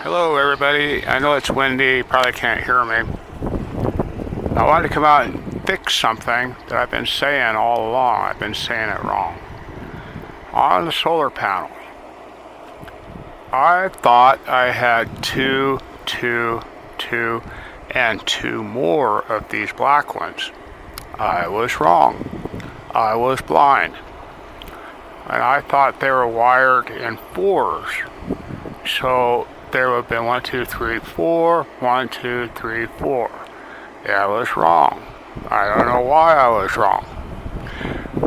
Hello everybody, I know it's windy, you probably can't hear me. I wanted to come out and fix something that I've been saying all along. I've been saying it wrong. On the solar panel, I thought I had two, and two more of these black ones. I was wrong. I was blind. And I thought they were wired in fours. So there would have been 1, 2, 3, 4, 1, 2, 3, 4. Yeah, I was wrong. I don't know why I was wrong.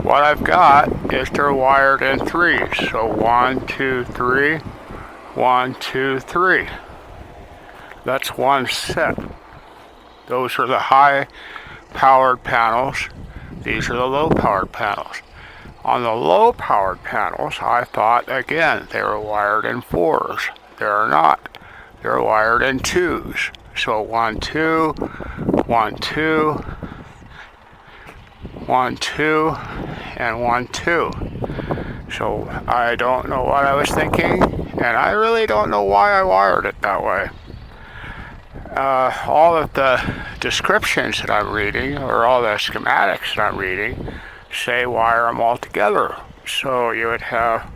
What I've got is they're wired in threes. So 1, 2, 3, 1, 2, 3. That's one set. Those are the high powered panels. These are the low powered panels. On the low powered panels, I thought again they were wired in fours. They're not. They're wired in twos. So 1, 2, 1, 2, 1, 2, and 1, 2. So I don't know what I was thinking, and I really don't know why I wired it that way. All of the descriptions that I'm reading, or all the schematics that I'm reading, say wire them all together. So you would have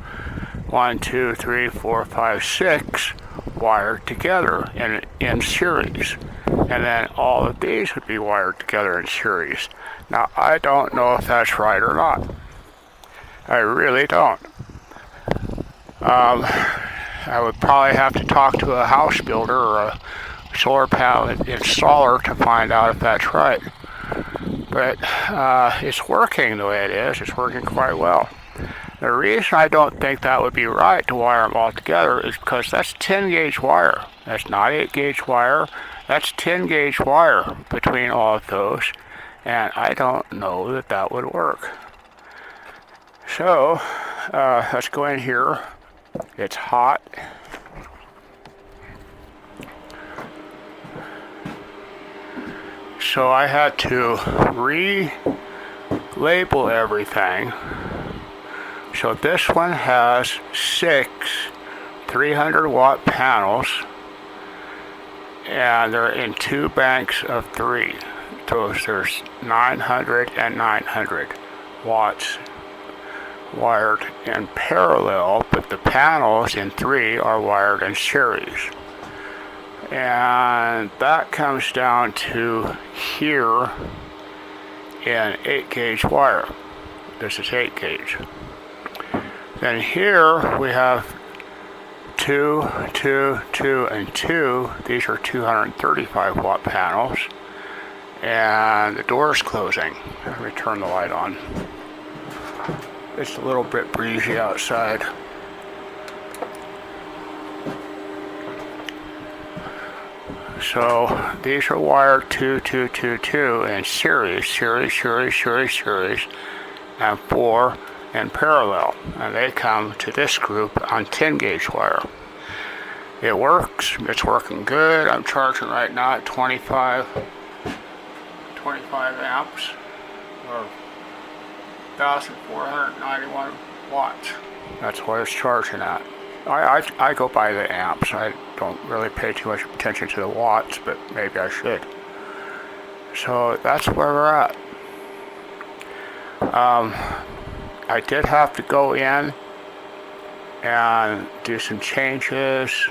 1, 2, 3, 4, 5, 6 wired together in series. And then all of these would be wired together in series. Now, I don't know if that's right or not. I really don't. I would probably have to talk to a house builder or a solar panel installer to find out if that's right. But it's working the way it is. It's working quite well. The reason I don't think that would be right to wire them all together is because that's 10 gauge wire. That's not 8 gauge wire. That's 10 gauge wire between all of those. And I don't know that that would work. So let's go in here. It's hot. So I had to relabel everything. So this one has 6 300 watt panels, and they're in 2 banks of 3. So there's 900 and 900 watts wired in parallel, but the panels in 3 are wired in series. And that comes down to here in 8 gauge wire. This is 8 gauge. Then here we have 2, 2, 2, and 2. These are 235 watt panels. And the door is closing. Let me turn the light on. It's a little bit breezy outside. So these are wired 2, 2, 2, 2 in series, and 4 in parallel. And they come to this group on 10 gauge wire. It works. It's working good. I'm charging right now at 25 amps, or 1,491 watts. That's what it's charging at. I go by the amps. I don't really pay too much attention to the watts, but maybe I should. So that's where we're at. I did have to go in and do some changes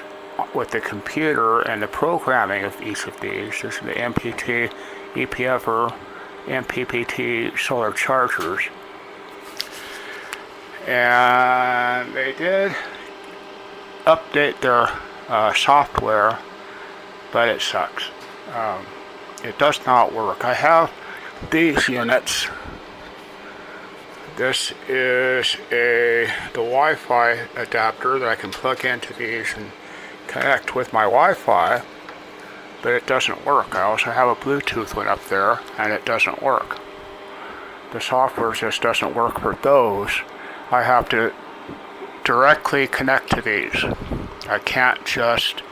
with the computer and the programming of each of these. This is the MPT, EPF, or MPPT solar chargers. And they did update their software, but it sucks. It does not work. I have these units. This is the Wi-Fi adapter that I can plug into these and connect with my Wi-Fi, but it doesn't work. I also have a Bluetooth one up there, and it doesn't work. The software just doesn't work for those. I have to directly connect to these. I can't just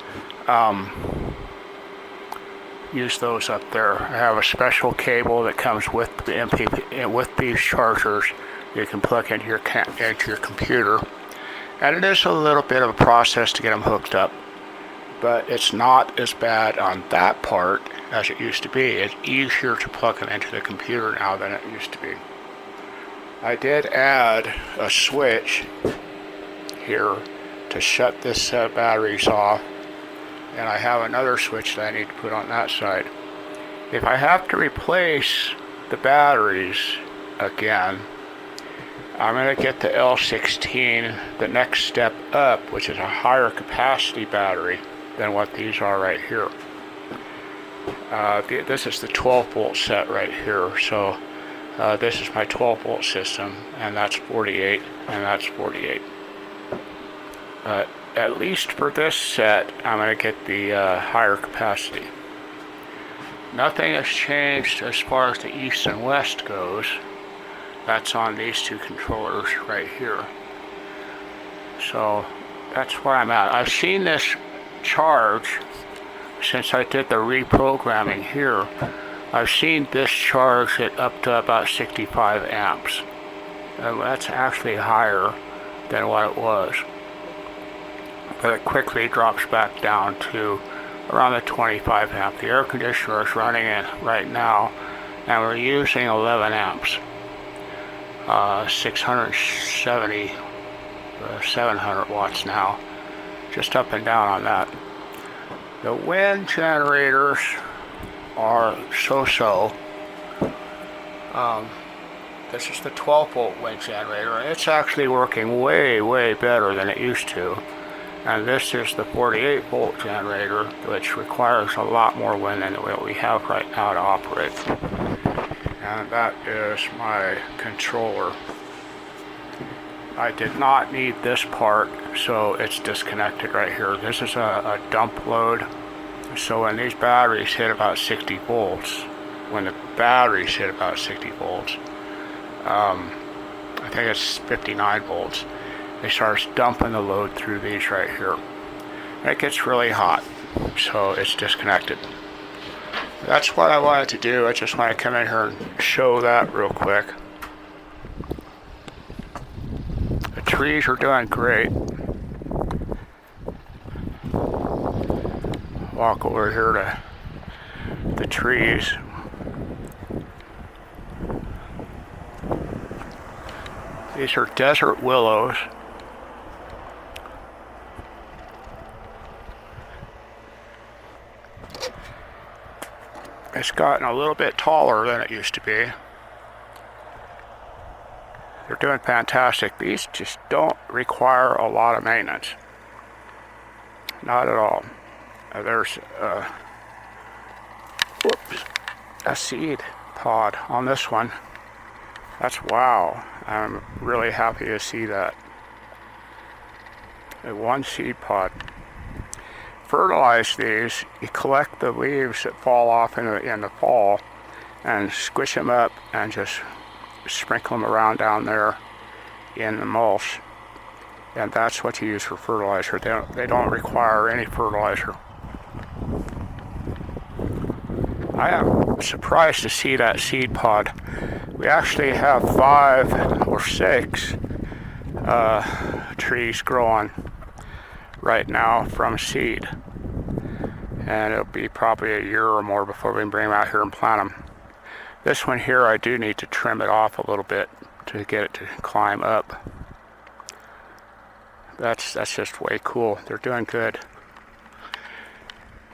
use those up there. I have a special cable that comes with the MPP, with these chargers. You can plug into your computer, and it is a little bit of a process to get them hooked up. but it's not as bad on that part as it used to be. It's easier to plug it into the computer now than it used to be. I did add a switch here to shut this set of batteries off, and I have another switch that I need to put on that side. If I have to replace the batteries again, I'm going to get the L16, the next step up, which is a higher capacity battery than what these are right here. This is the 12 volt set right here, so this is my 12 volt system, and that's 48, and that's 48. At least for this set, I'm going to get the higher capacity. Nothing has changed as far as the east and west goes. That's on these two controllers right here. So that's where I'm at. I've seen this charge since I did the reprogramming here. I've seen this charge it up to about 65 amps. And that's actually higher than what it was. But it quickly drops back down to around the 25 amp. The air conditioner is running it right now, and we're using 11 amps. 670, 700 watts now, just up and down on that. The wind generators are so-so. This is the 12 volt wind generator, and it's actually working way better than it used to. And this is the 48 volt generator, which requires a lot more wind than what we have right now to operate. And that is my controller. I did not need this part, so it's disconnected right here. This is a dump load. So when these batteries hit about 60 volts, I think it's 59 volts, it starts dumping the load through these right here. And it gets really hot, so it's disconnected. That's what I wanted to do. I just want to come in here and show that real quick. The trees are doing great. Walk over here to the trees. These are desert willows. It's gotten a little bit taller than it used to be. They're doing fantastic. These just don't require a lot of maintenance. Not at all. There's a seed pod on this one. That's wow. I'm really happy to see that. One seed pod. Fertilize these. You collect the leaves that fall off in the fall and squish them up and just sprinkle them around down there in the mulch, and that's what you use for fertilizer. They don't require any fertilizer. I am surprised to see that seed pod. We actually have 5 or 6 trees growing right now from seed, and it'll be probably a year or more before we can bring them out here and plant them. This one here, I do need to trim it off a little bit to get it to climb up. That's just way cool. They're doing good.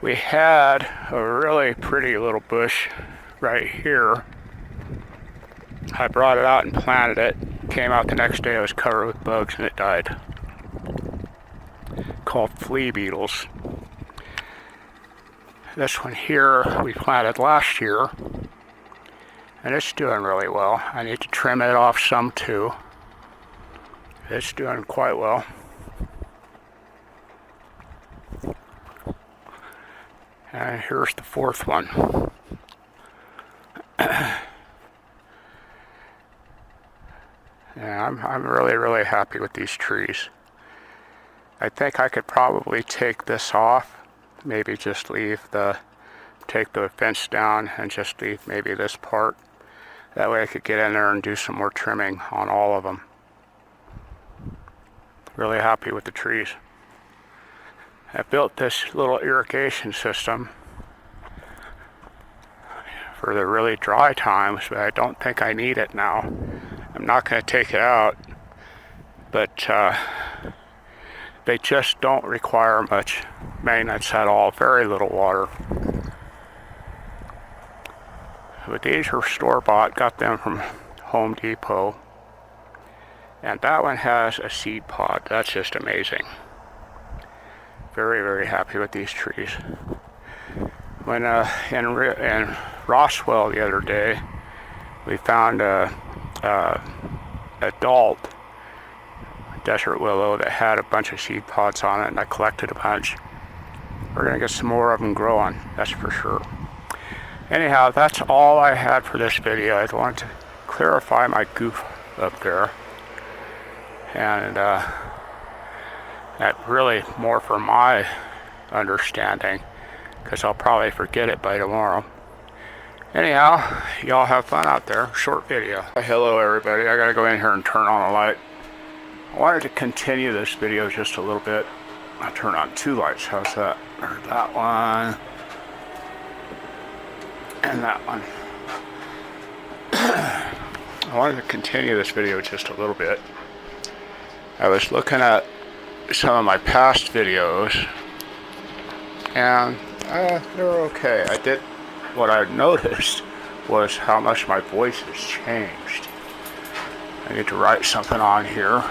We had a really pretty little bush right here. I brought it out and planted it. Came out the next day, it was covered with bugs and it died. Called flea beetles. This one here we planted last year, and it's doing really well. I need to trim it off some too. It's doing quite well. And here's the 4th one. Yeah, I'm really happy with these trees. I think I could probably take this off, maybe just take the fence down and just leave maybe this part. That way I could get in there and do some more trimming on all of them. Really happy with the trees. I built this little irrigation system for the really dry times, but I don't think I need it now. I'm not going to take it out, but they just don't require much maintenance at all, very little water. But these are store-bought, got them from Home Depot. And that one has a seed pod. That's just amazing. Very, very happy with these trees. When in Roswell the other day, we found a adult desert willow that had a bunch of seed pods on it, and I collected a bunch. We're gonna get some more of them growing, that's for sure. Anyhow, that's all I had for this video. I wanted to clarify my goof up there. And that really more for my understanding, because I'll probably forget it by tomorrow. Anyhow, y'all have fun out there. Short video. Hello everybody, I gotta go in here and turn on the light. I wanted to continue this video just a little bit. I'll turn on two lights, how's that? There's that one. And that one. I wanted to continue this video just a little bit. I was looking at some of my past videos, and they were okay. What I noticed was how much my voice has changed. I need to write something on here.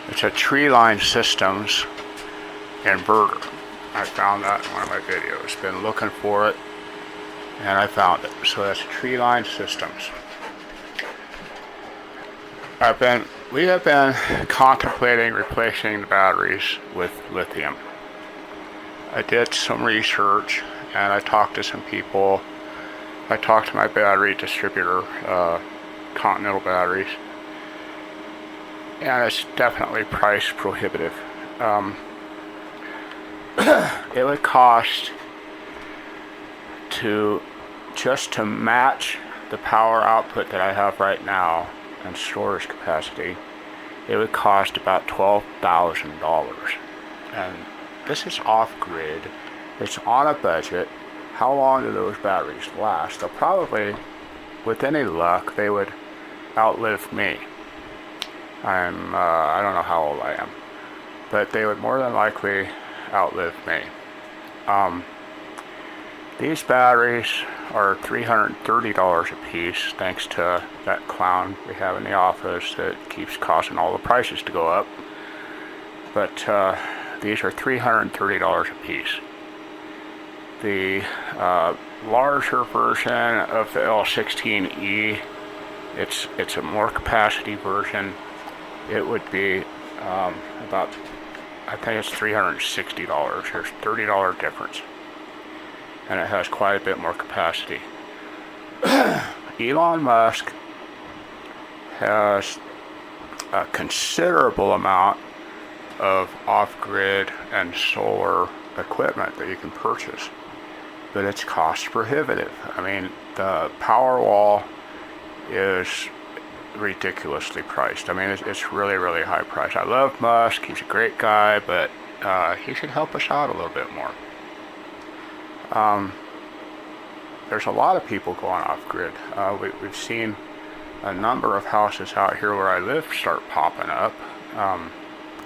It's a Tree Line Systems inverter. I found that in one of my videos. Been looking for it, and I found it. So that's Tree Line Systems. We have been contemplating replacing the batteries with lithium. I did some research, and I talked to some people. I talked to my battery distributor, Continental Batteries, and it's definitely price prohibitive. It would cost just to match the power output that I have right now and storage capacity, it would cost about $12,000. And this is off-grid. It's on a budget. How long do those batteries last? They'll probably, with any luck, they would outlive me. I don't know how old I am, but they would more than likely outlive me. These batteries are $330 a piece, thanks to that clown we have in the office that keeps causing all the prices to go up. But these are $330 a piece. The larger version of the L16E, it's a more capacity version. It would be about, I think it's $360. There's $30 difference. And it has quite a bit more capacity. Elon Musk has a considerable amount of off-grid and solar equipment that you can purchase, but it's cost prohibitive. I mean, the Powerwall is ridiculously priced. I mean, it's really, really high priced. I love Musk, he's a great guy, but he should help us out a little bit more. There's a lot of people going off-grid. We've seen a number of houses out here where I live start popping up.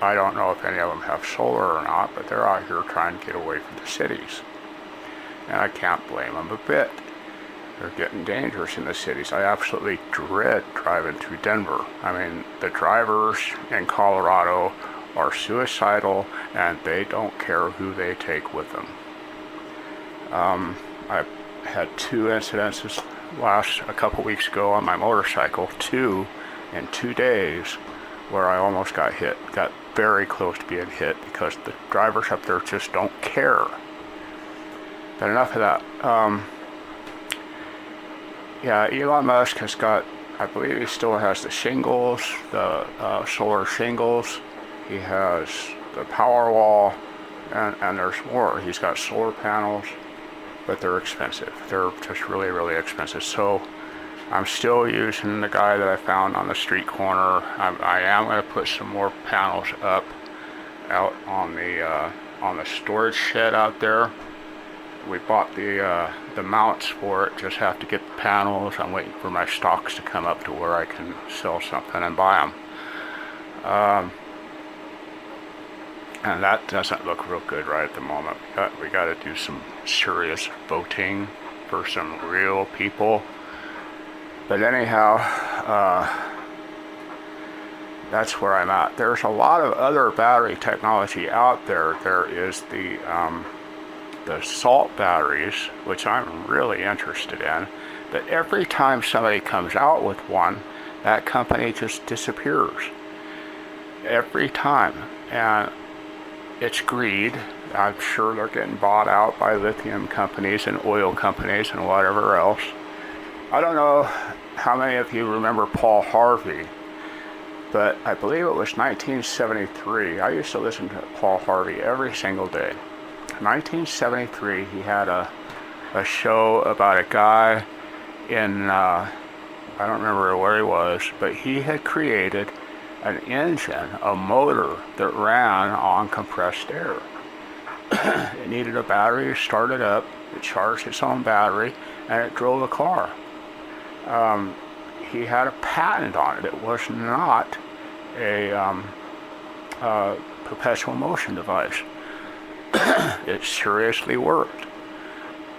I don't know if any of them have solar or not, but they're out here trying to get away from the cities. And I can't blame them a bit. They're getting dangerous in the cities. I absolutely dread driving through Denver. I mean, the drivers in Colorado are suicidal, and they don't care who they take with them. I had two incidences a couple weeks ago on my motorcycle, in 2 days, where I almost got hit. Got very close to being hit because the drivers up there just don't care. But enough of that. Yeah, Elon Musk has got, I believe he still has the shingles, the solar shingles. He has the Powerwall, and there's more. He's got solar panels, but they're expensive. They're just really, really expensive. So I'm still using the guy that I found on the street corner. I am going to put some more panels up out on the storage shed out there. We bought the mounts for it. Just have to get the panels. I'm waiting for my stocks to come up to where I can sell something and buy them. And that doesn't look real good right at the moment. We got to do some serious voting for some real people. But anyhow, that's where I'm at. There's a lot of other battery technology out there. There is the salt batteries, which I'm really interested in. But every time somebody comes out with one, that company just disappears. Every time. And it's greed. I'm sure they're getting bought out by lithium companies and oil companies and whatever else. I don't know how many of you remember Paul Harvey, but I believe it was 1973. I used to listen to Paul Harvey every single day. 1973, he had a show about a guy in, I don't remember where he was, but he had created an engine, a motor that ran on compressed air. It needed a battery to start it up, it charged its own battery, and it drove a car. He had a patent on it. It was not a perpetual motion device. It seriously worked.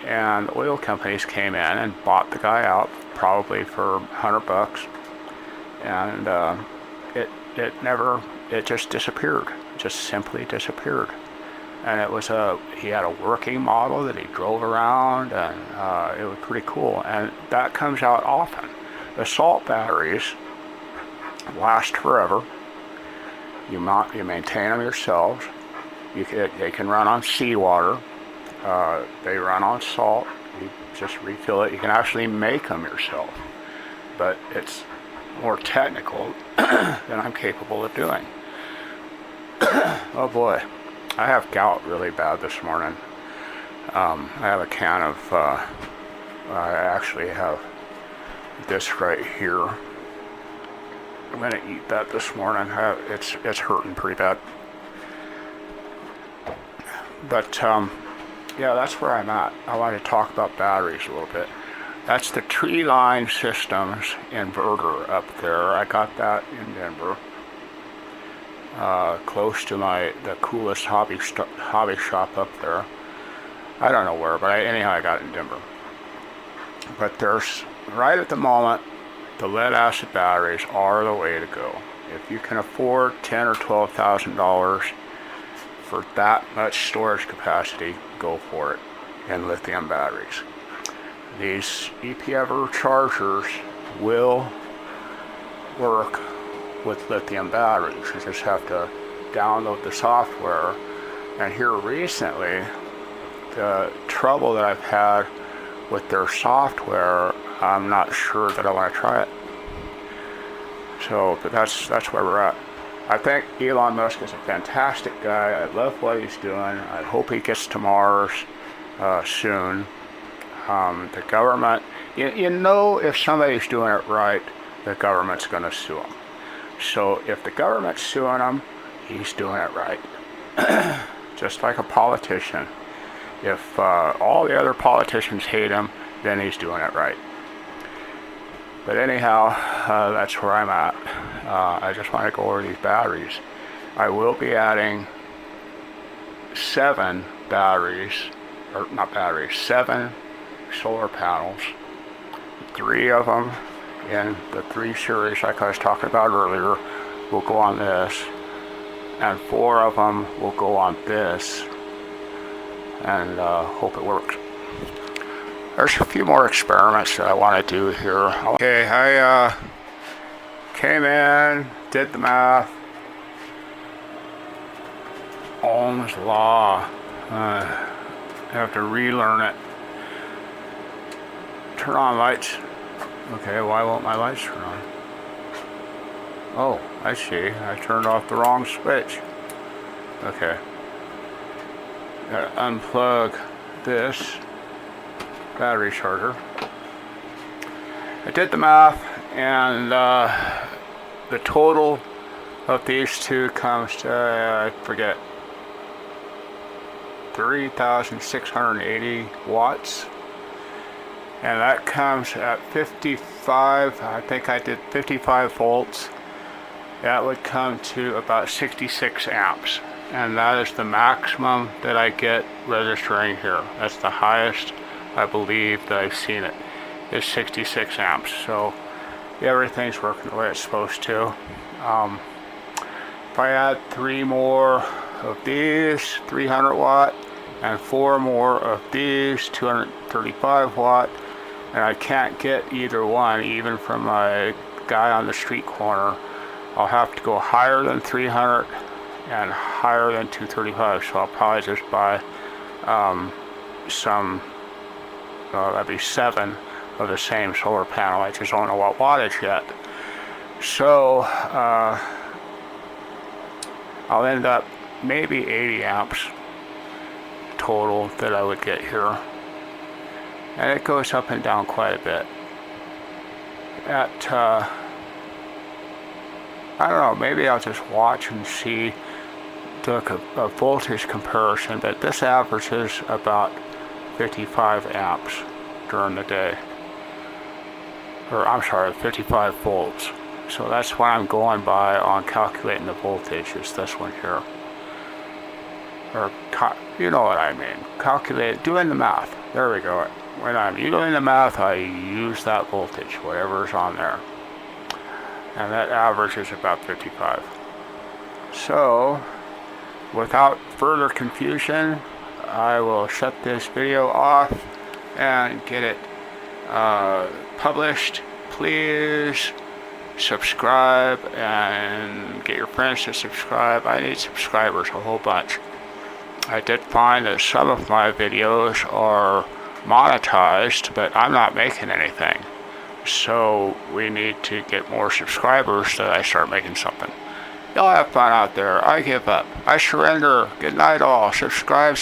And the oil companies came in and bought the guy out, probably for $100, and it just disappeared. It just simply disappeared. And he had a working model that he drove around, and it was pretty cool. And that comes out often. The salt batteries last forever. You maintain them yourselves. They can run on seawater. They run on salt. You just refill it. You can actually make them yourself, but it's more technical than I'm capable of doing. Oh boy. I have gout really bad this morning. I have a can of, I actually have this right here. I'm going to eat that this morning. It's hurting pretty bad. But, yeah, that's where I'm at. I want to talk about batteries a little bit. That's the Tree Line Systems inverter up there. I got that in Denver. Close to the coolest hobby shop up there. I don't know where, but anyhow, I got it in Denver. But there's, right at the moment, the lead acid batteries are the way to go. If you can afford $10,000 or $12,000 for that much storage capacity, go for it in lithium batteries. These ep-ever chargers will work with lithium batteries. You just have to download the software. And here recently, the trouble that I've had with their software, I'm not sure that I want to try it. So, but that's where we're at. I think Elon Musk is a fantastic guy. I love what he's doing. I hope he gets to Mars soon. The government, you know, if somebody's doing it right, the government's going to sue him. So if the government's suing him, he's doing it right. Just like a politician. If all the other politicians hate him, then he's doing it right. But anyhow, that's where I'm at. I just want to go over these batteries. I will be adding 7 solar panels. 3 of them in the 3 series like I was talking about earlier will go on this, and 4 of them will go on this, and hope it works. There's a few more experiments that I want to do here. Okay, I came in, did the math. Ohm's law. I have to relearn it. Turn on lights. Okay, why won't my lights turn on? Oh, I see. I turned off the wrong switch. Okay. Gotta unplug this battery charger. I did the math, and the total of these two comes to, I forget, 3,680 watts. And that comes at 55, I think I did 55 volts. That would come to about 66 amps. And that is the maximum that I get registering here. That's the highest I believe that I've seen it, is 66 amps. So everything's working the way it's supposed to. If I add 3 more of these 300 watt and 4 more of these 235 watt, and I can't get either one even from my guy on the street corner, I'll have to go higher than 300 and higher than 235. So I'll probably just buy that'd be 7 of the same solar panel. I just don't know what wattage yet. So I'll end up maybe 80 amps total that I would get here. And it goes up and down quite a bit. At, I don't know, maybe I'll just watch and see a voltage comparison, but this averages about 55 amps during the day. Or I'm sorry, 55 volts. So that's what I'm going by on calculating the voltage, is this one here. Or, you know what I mean. Doing the math. There we go. When I'm doing the math, I use that voltage, whatever's on there. And that average is about 55. So, without further confusion, I will shut this video off and get it published. Please subscribe and get your friends to subscribe. I need subscribers, a whole bunch. I did find that some of my videos are monetized, but I'm not making anything. So we need to get more subscribers so that I start making something. Y'all have fun out there. I give up. I surrender. Good night all. Subscribe.